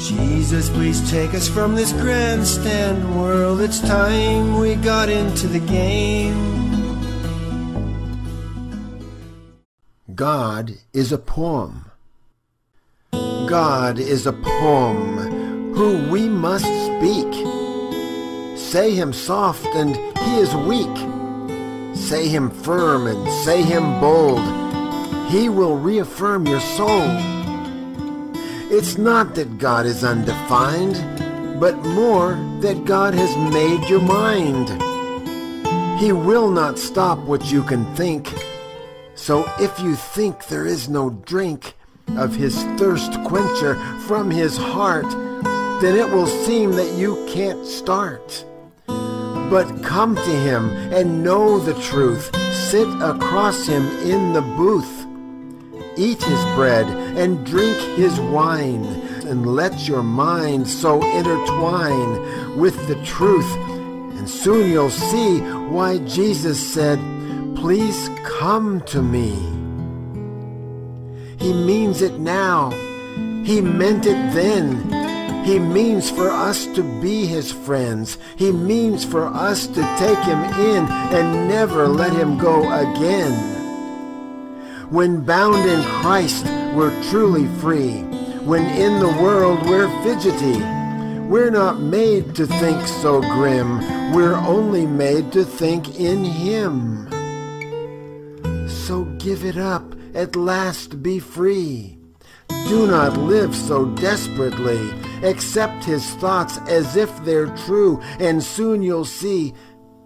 Jesus, please take us from this grandstand world. It's time we got into the game. God is a poem. God is a poem who we must speak. Say him soft and he is weak. Say him firm and say him bold. He will reaffirm your soul. It's not that God is undefined, but more that God has made your mind. He will not stop what you can think. So if you think there is no drink of his thirst quencher from his heart, then it will seem that you can't start. But come to him and know the truth. Sit across him in the booth. Eat his bread and drink his wine, and let your mind so intertwine with the truth. And soon you'll see why Jesus said, "Please come to me." He means it now. He meant it then. He means for us to be his friends. He means for us to take him in and never let him go again. When bound in Christ, we're truly free. When in the world, we're fidgety. We're not made to think so grim. We're only made to think in him. So give it up, at last be free. Do not live so desperately. Accept his thoughts as if they're true, and soon you'll see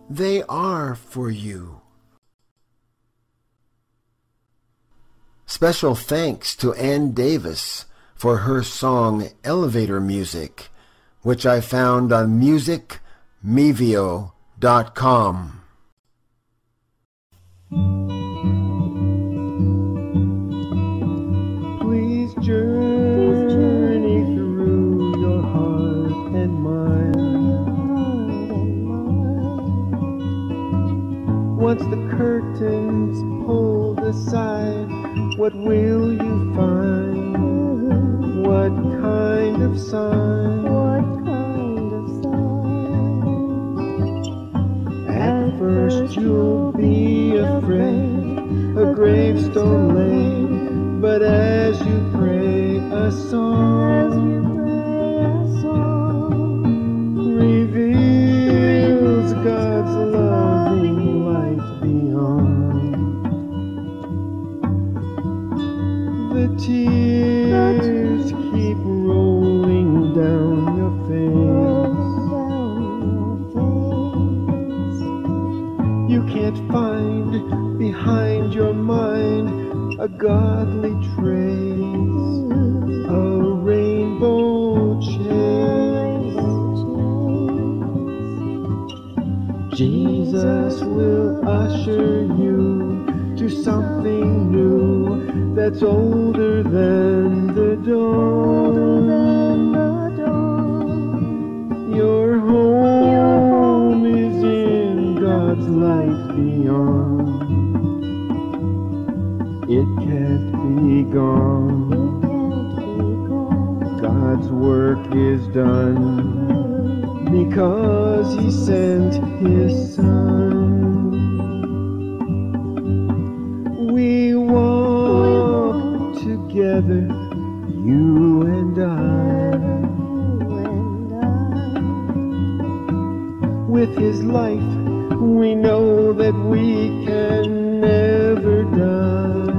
they are for you. Special thanks to Ann Davis for her song Elevator Music, which I found on musicmevio.com. Please journey through your heart and mind. Once the curtains pulled aside, what will you find? What kind of sign? What kind of sign? At first you'll be afraid, a gravestone laid, but as you pray a song, reveals God's loving light beyond. The tears keep rolling down your face. You can't find behind your mind a godly trace, a rainbow chase. Jesus will usher you to something new that's older than the dawn. Your home is in God's light beyond. It can't be gone. God's work is done because he sent his Son. We walk together, you and I. With his life, we know that we can never die.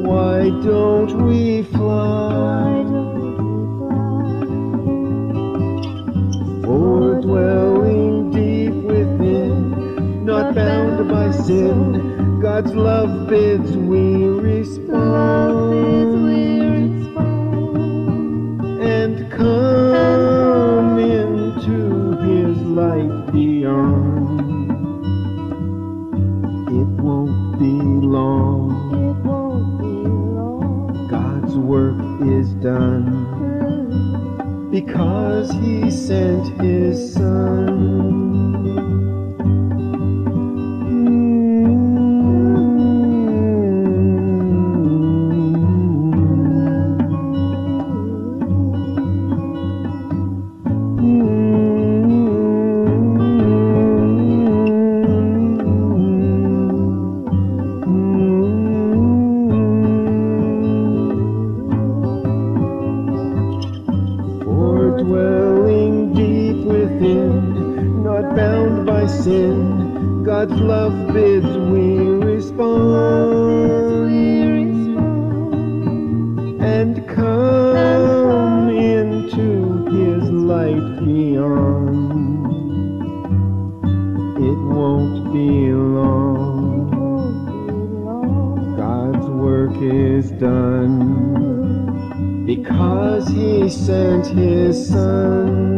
Why don't we fly? For dwelling deep within, not bound by sin, God's love bids we respond. And come into his light beyond. It won't be long. God's work is done because he sent his Son. sin, God's love bids we respond and come into His light beyond. It won't be long, God's work is done, because He sent His Son.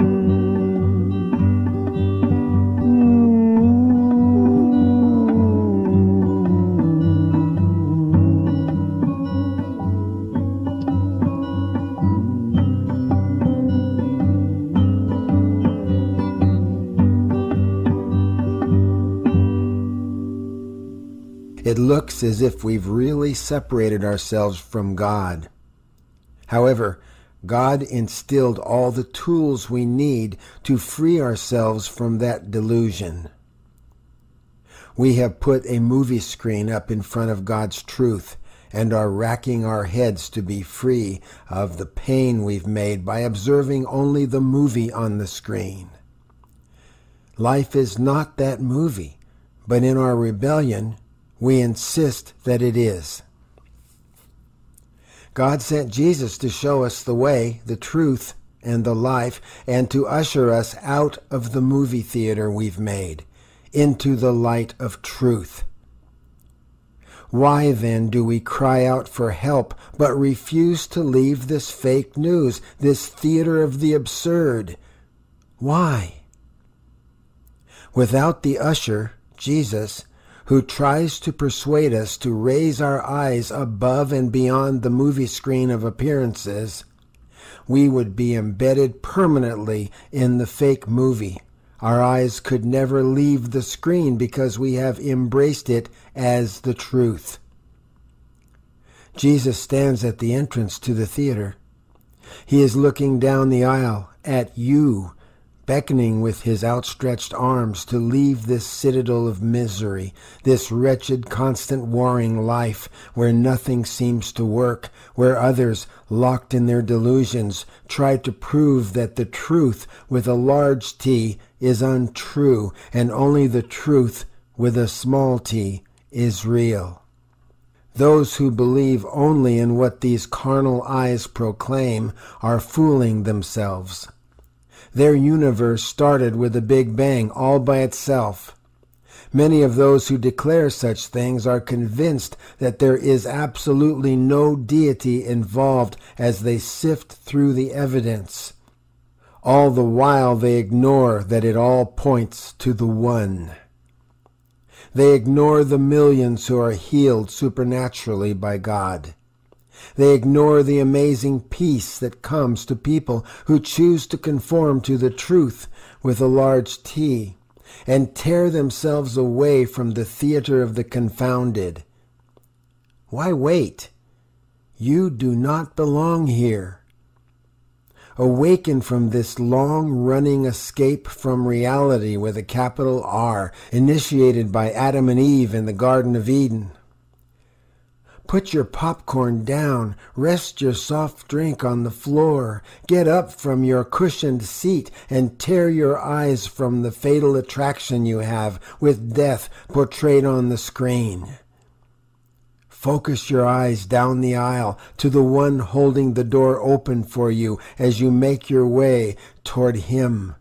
It looks as if we've really separated ourselves from God. However, God instilled all the tools we need to free ourselves from that delusion. We have put a movie screen up in front of God's truth and are racking our heads to be free of the pain we've made by observing only the movie on the screen. Life is not that movie, but in our rebellion, we insist that it is. God sent Jesus to show us the way, the truth, and the life, and to usher us out of the movie theater we've made, into the light of truth. Why then do we cry out for help, but refuse to leave this fake news, this theater of the absurd? Why? Without the usher, Jesus, who tries to persuade us to raise our eyes above and beyond the movie screen of appearances, we would be embedded permanently in the fake movie. Our eyes could never leave the screen because we have embraced it as the truth. Jesus stands at the entrance to the theater. He is looking down the aisle at you, beckoning with His outstretched arms to leave this citadel of misery, this wretched, constant warring life where nothing seems to work, where others, locked in their delusions, try to prove that the truth with a large T is untrue, and only the truth with a small t is real. Those who believe only in what these carnal eyes proclaim are fooling themselves. Their universe started with a big bang all by itself. Many of those who declare such things are convinced that there is absolutely no deity involved as they sift through the evidence. All the while they ignore that it all points to the One. They ignore the millions who are healed supernaturally by God. They ignore the amazing peace that comes to people who choose to conform to the truth with a large T and tear themselves away from the theater of the confounded. Why wait? You do not belong here. Awaken from this long-running escape from reality with a capital R, initiated by Adam and Eve in the Garden of Eden. Put your popcorn down, rest your soft drink on the floor, get up from your cushioned seat, and tear your eyes from the fatal attraction you have with death portrayed on the screen. Focus your eyes down the aisle to the One holding the door open for you as you make your way toward Him.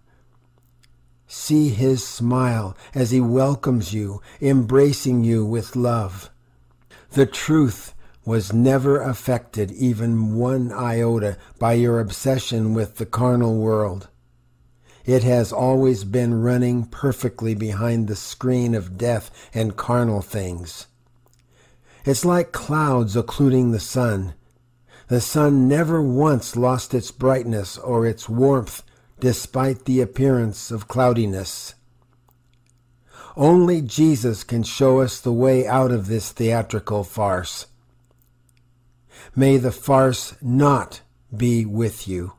See His smile as He welcomes you, embracing you with love. The truth was never affected even one iota by your obsession with the carnal world. It has always been running perfectly behind the screen of death and carnal things. It's like clouds occluding the sun. The sun never once lost its brightness or its warmth despite the appearance of cloudiness. Only Jesus can show us the way out of this theatrical farce. May the farce not be with you.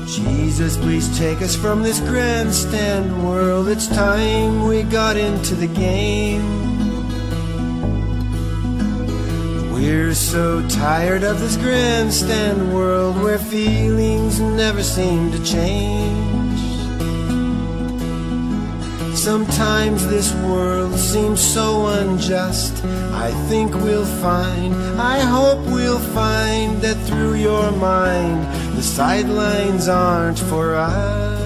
Jesus, please take us from this grandstand world. It's time we got into the game. We're so tired of this grandstand world where feelings never seem to change. Sometimes this world seems so unjust. I think we'll find, I hope we'll find that through your mind the sidelines aren't for us.